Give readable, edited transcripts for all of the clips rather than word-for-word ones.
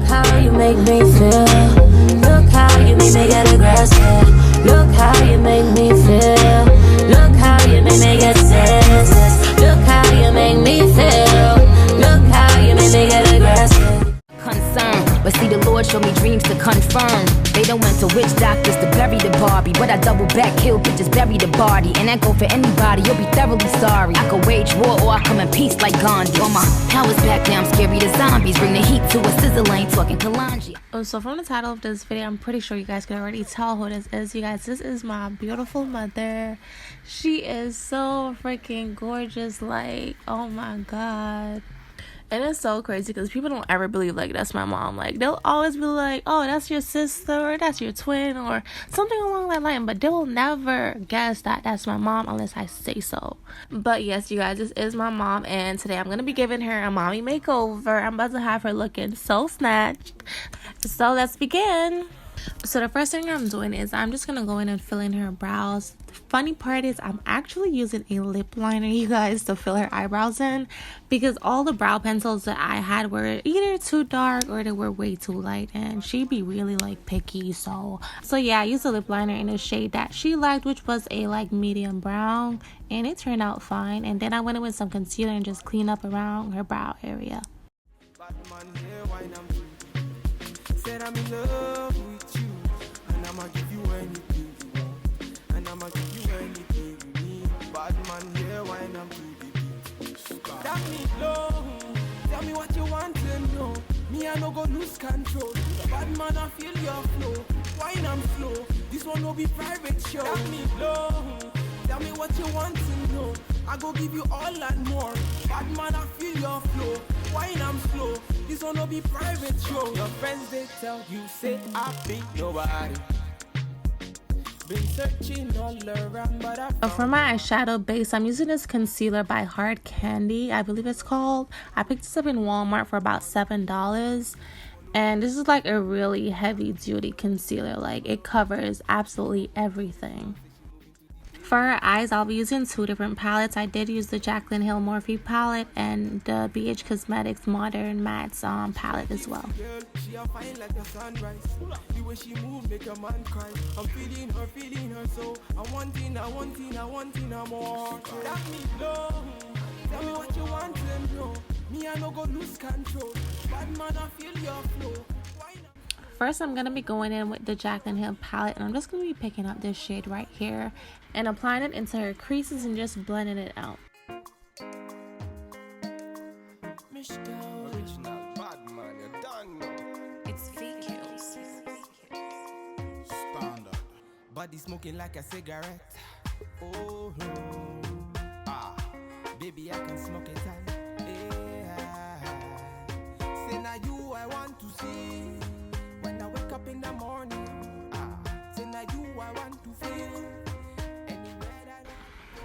how you make me feel. Look how you make me get aggressive. Look how you make me feel. Look how you make me get senseless. Look how you make me feel. Look how you make me get aggressive. Concern, but see the Lord showed me dreams to confirm. They don't went to witch doctors to bury the Barbie, but I double back, kill bitches, bury the body, and that go for anybody. You'll be thoroughly sorry. I could wage war or I come in peace like Gandhi. All my powers back now, I'm scary to zombies. Bring the heat to a sizzle, ain't talking Kaayladee. Oh, so from the title of this video, I'm pretty sure you guys can already tell who this is. You guys, this is my beautiful mother. She is so freaking gorgeous. Like, oh my god. And it's so crazy because people don't ever believe like that's my mom. Like, they'll always be like, oh, that's your sister or that's your twin or something along that line, but they will never guess that that's my mom unless I say so. But yes, you guys, this is my mom, and today I'm gonna be giving her a mommy makeover. I'm about to have her looking so snatched. So let's begin. So the first thing I'm doing is I'm just gonna go in and fill in her brows. The funny part is I'm actually using a lip liner, you guys, to fill her eyebrows in, because all the brow pencils that I had were either too dark or they were way too light, and she'd be really like picky. So yeah, I used a lip liner in a shade that she liked, which was a like medium brown, and it turned out fine. And then I went in with some concealer and just cleaned up around her brow area. Said I'm in love with you, and I'ma give you anything you want, and I'ma give you anything you need. Bad man here, wine I'm to the beat. Tell me low, tell me what you want to know. Me I no go lose control. Bad man I feel your flow, wine I'm slow. This one will be private show. Tell me low, tell me what you want to know. I go give you all and more. Bad man I feel your flow, wine I'm slow. This one will be private show. Your friends they tell you say I be nobody. Been searching all around, but for my eyeshadow base, I'm using this concealer by Hard Candy, I believe it's called. I picked this up in Walmart for about $7, and this is like a really heavy duty concealer. Like, it covers absolutely everything. For her eyes, I'll be using two different palettes. I did use the Jaclyn Hill Morphe palette and the BH Cosmetics Modern Mattes palette as well. First, I'm going to be going in with the Jaclyn Hill palette, and I'm just going to be picking up this shade right here and applying it into her creases and just blending it out. It's VQs. Standard. Body smoking like a cigarette. Oh, baby, I can smoke it all. Yeah. Say now you I want to see. When I wake up in the morning, say now you I want to feel.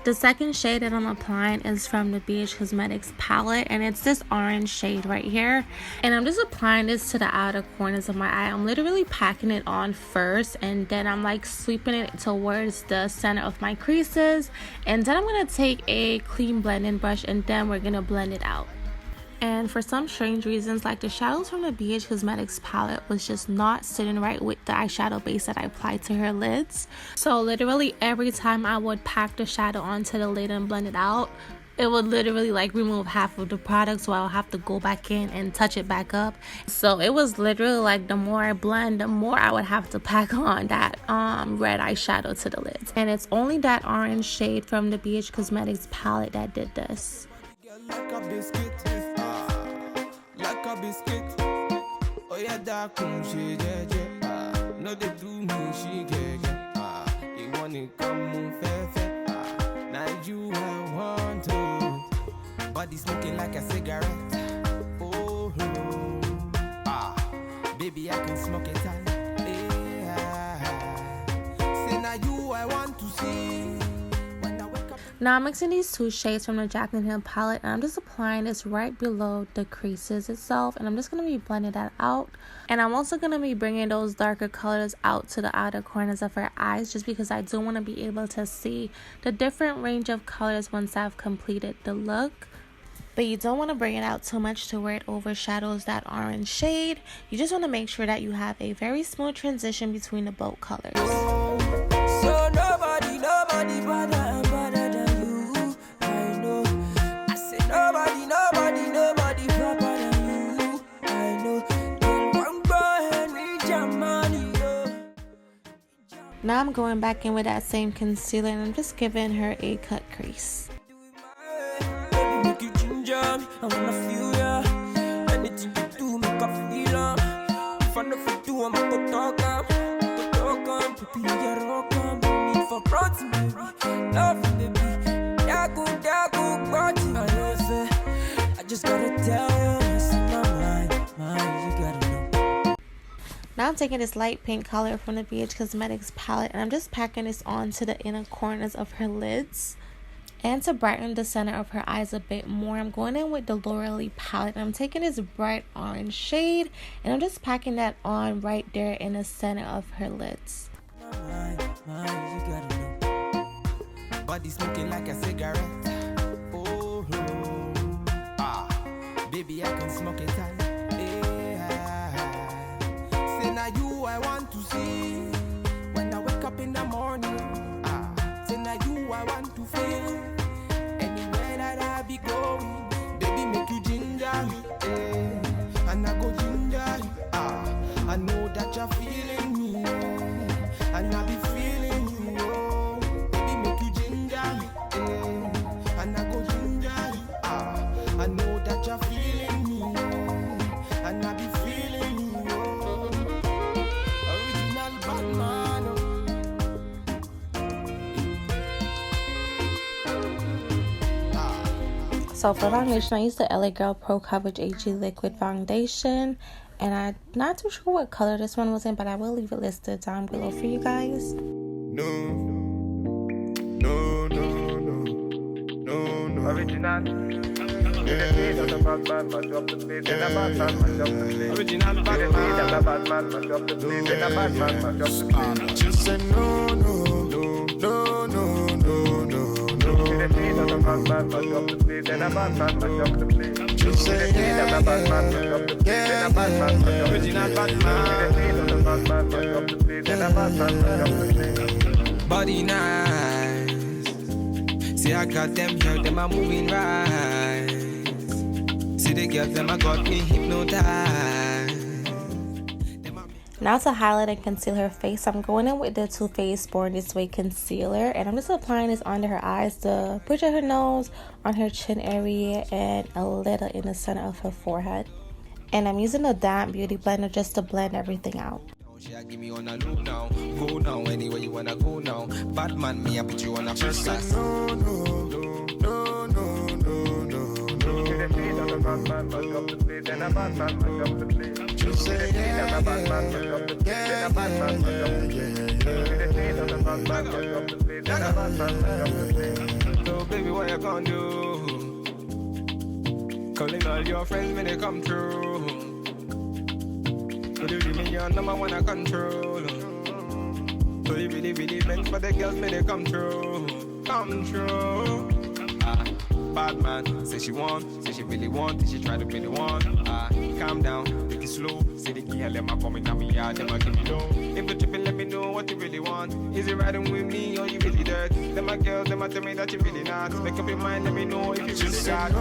The second shade that I'm applying is from the BH Cosmetics palette, and it's this orange shade right here. And I'm just applying this to the outer corners of my eye. I'm literally packing it on first, and then I'm like sweeping it towards the center of my creases. And then I'm going to take a clean blending brush, and then we're going to blend it out. And for some strange reasons, like the shadows from the BH Cosmetics palette was just not sitting right with the eyeshadow base that I applied to her lids. So literally every time I would pack the shadow onto the lid and blend it out, it would literally like remove half of the product, so I'll have to go back in and touch it back up. So it was literally like the more I blend, the more I would have to pack on that red eyeshadow to the lids. And it's only that orange shade from the BH Cosmetics palette that did this. Like a biscuit. Like a biscuit. Oh yeah, that come she jeje. No they do me she jeje. You want it come on fair. Now you I want to. Body smoking like a cigarette. Oh, baby I can smoke it all. Yeah. Say now you I want to see. Now I'm mixing these two shades from the Jaclyn Hill palette, and I'm just applying this right below the creases itself, and I'm just going to be blending that out. And I'm also going to be bringing those darker colors out to the outer corners of her eyes, just because I do want to be able to see the different range of colors once I've completed the look. but you don't want to bring it out too much to where it overshadows that orange shade. You just want to make sure that you have a very smooth transition between the both colors. So nobody better than you. I know. I said nobody proper than you. I know. Don't go ahead with your money, Now I'm going back in with that same concealer and I'm just giving her a cut crease. Baby, make you ginger me. I wanna feel ya. Anything you do, make I feel ya. If I never do, I'ma go talk am. Baby, you rock am. Need for protein, baby. Love you, baby. Dagu, party. I just gotta tell you what's in my mind, you gotta know. Now I'm taking this light pink color from the BH Cosmetics palette and I'm just packing this onto the inner corners of her lids. And to brighten the center of her eyes a bit more, I'm going in with the Lauralee palette. And I'm taking this bright orange shade and I'm just packing that on right there in the center of her lids. You gotta know. Body smoking like a cigarette. Oh, baby, I can smoke it all. Say now you I want to see when I wake up in the morning. Say now you I want to feel anywhere that I be going. Baby, make you ginger me, and I go ginger you. I know that you're feeling me, and I be feeling you. Oh, baby, make you ginger me, and I go ginger you. I know that you're feeling me, and I be feeling you. Oh, original Batman. So for foundation, I used the LA Girl Pro Coverage AG Liquid Foundation. And I'm not too sure what color this one was in, but I will leave it listed down below for you guys. No. Original. Just say no. Just say body nice. See I got them here, them are moving right. See the girls, them I got me hypnotized. Now to highlight and conceal her face, I'm going in with the Too Faced Born This Way concealer. And I'm just applying this under her eyes, the bridge of her nose, on her chin area, and a little in the center of her forehead. And I'm using the damp beauty blender just to blend everything out. Give me on a loop now. Go now, anywhere you wanna go now. Batman, me, I put you on a first class. So baby, what you gonna do? Calling all your friends when they come through. So you give me your number one I control. So you really meant for the girls when they come through. Come through. Bad man, say she want, say she really want, say she try to be the one. Calm down, take it slow. Say the key, let my come in on me yard, them I give me low. If you tripping, let me know what you really want. Is it riding with me or you really dirt? Them my girls, them I tell me that you really not. Make up your mind, let me know if you really got.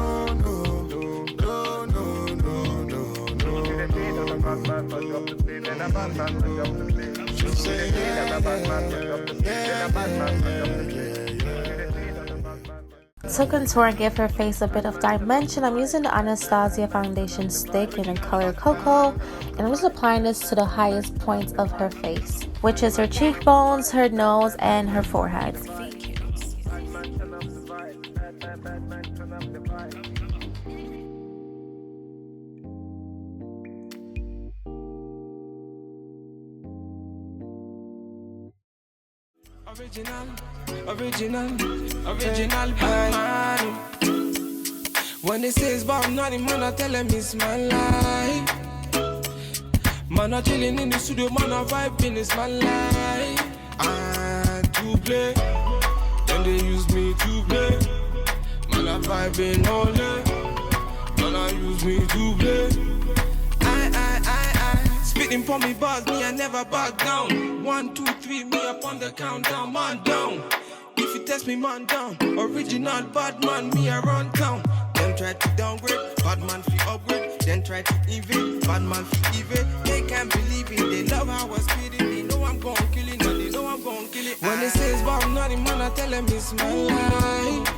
To contour and give her face a bit of dimension, I'm using the Anastasia foundation stick in the color Cocoa, and I'm just applying this to the highest points of her face, which is her cheekbones, her nose, and her forehead. Original man. When they say it's about nothing, man, I tell them it's my life. Man, I chilling in the studio, man, I vibing, it's my life. And to play, then they use me to play. Man, I vibing all day. use me to play. I spitting for me bars, me I never back down. 1, 2, 3, me up on the countdown, man down. If you test me, man down. Original bad man, me I run town. Them try to downgrade, bad man fi upgrade. Then try to evade, bad man fi evade. They can't believe it, they love how I spit it. They know I'm gon' kill it, and they know I'm gon' kill it. When they say it's about nothing, man, I tell them it's my life.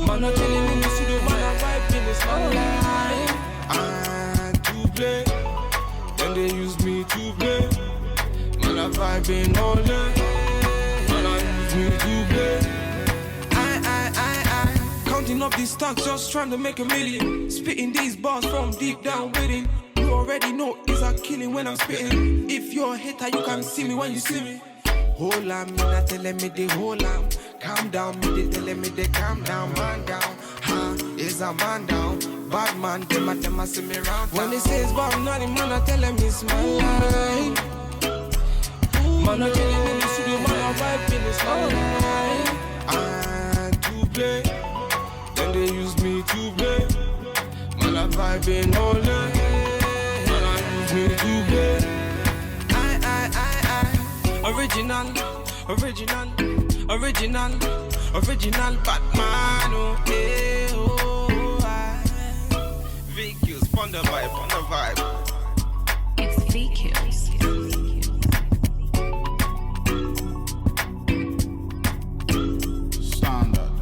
Man, I chillin' in the studio, man, I vibing, it's my life. And to play, then they use me to play. Man, I vibing all day. Man, I use me to play. I counting up these stacks, just trying to make a million. Spitting these bars from deep down within. You already know it's a killing when I'm spitting. If you're a hater, you can see me when you see me. Hold on, me not telling me they hold on. Calm down, me they telling me they calm down, man down. Is a man down. Bad man, them a see me round. When they say it's about nothing, man, I tell them it's my life. Man, I chillin' in the studio, man, I vibing, it's my life. And to play, then they use me to play. Man, I vibing all day. Man, I use me to play. Original Batman, oh, hey, oh, VQs, on the vibe. It's VQs. Standard.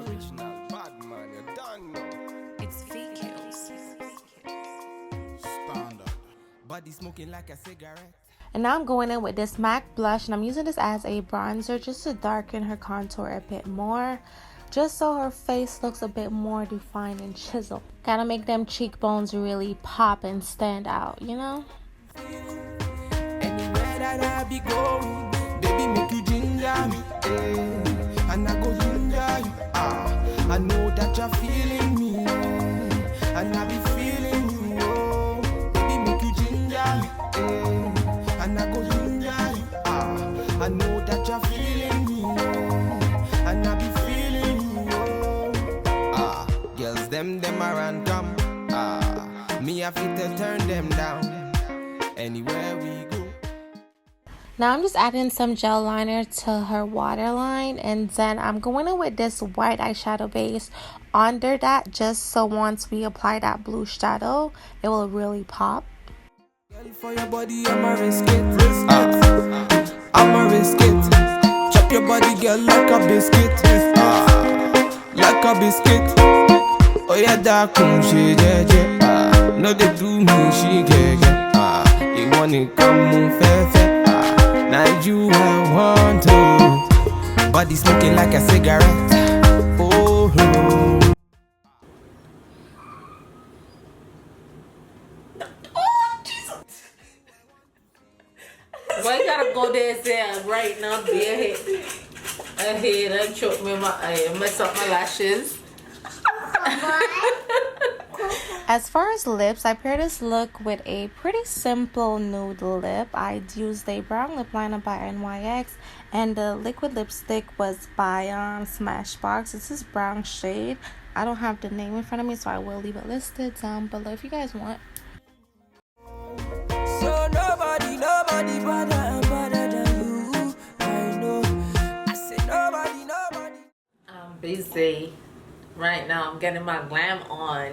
Original Batman, you don't know. It's VQs. Standard. Body smoking like a cigarette. And now I'm going in with this MAC blush, and I'm using this as a bronzer just to darken her contour a bit more, just so her face looks a bit more defined and chiseled. Gotta make them cheekbones really pop and stand out, you know? Anywhere that I be going, baby, make you ginger me, eh. And I go ginger you, I know that you're feeling me, and I be feeling you, oh. Baby, make you ginger me, eh. And I go ginger you, I know that you're feeling me, oh. And I be feeling you, oh. Girls, them are random, me I fit to turn them down, anywhere we go. Now I'm just adding some gel liner to her waterline, and then I'm going in with this white eyeshadow base under that, just so once we apply that blue shadow, it will really pop. Girl, for your body, I'ma risk it. I'ma risk it. Chop your body, girl, like a biscuit. Like a biscuit. Oh yeah, that come she jeje. No they do me, she get. You want it, come move fair. Now you I want to. Body smoking like a cigarette. Oh, oh. Why you gotta go there and say right now, bare head and choke me my eye, mess up my lashes? As far as lips, I pair this look with a pretty simple nude lip. I used a brown lip liner by NYX, and the liquid lipstick was by Smashbox. This is brown shade. I don't have the name in front of me, so I will leave it listed down below if you guys want. So nobody better than you. I know. I say nobody. I'm busy. Right now, I'm getting my glam on.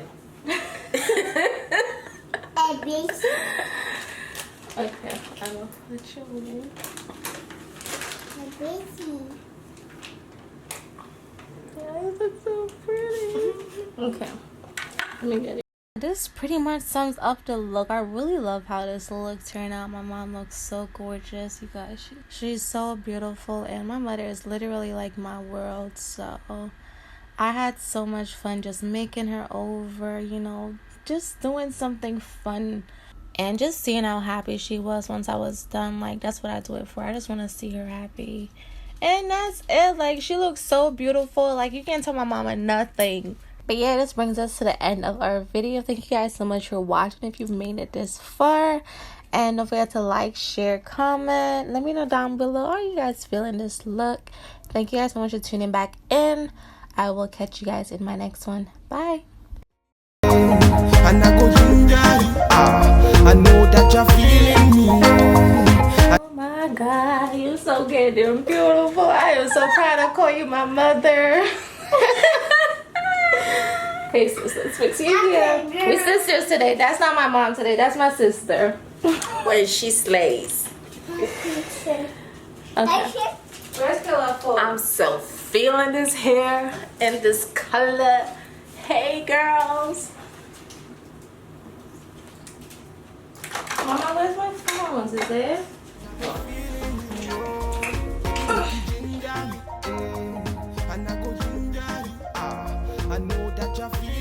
Okay, I will put you in. Guys, it's so pretty. Okay, let me get it. This pretty much sums up the look. I really love how this look turned out. My mom looks so gorgeous, you guys. She's so beautiful, and my mother is literally like my world. So I had so much fun just making her over, you know, just doing something fun, and just seeing how happy she was once I was done. Like, that's what I do it for. I just want to see her happy, and that's it. Like, she looks so beautiful. Like, you can't tell my mama nothing. But yeah, this brings us to the end of our video. Thank you guys so much for watching if you've made it this far. And don't forget to like, share, comment. Let me know down below, are you guys feeling this look? Thank you guys so much for tuning back in. I will catch you guys in my next one. Bye. And I go ginger you. I know that you're feeling me. Oh my God, you're so good and beautiful. I am so proud to call you my mother. Hey sis, let's fix you here. We sisters today. That's not my mom today. That's my sister. When she slays. Okay. I'm so feeling this hair and this color. Hey girls. Mama, where's my phone? Is it? And I go ginger you. I know that you're feeling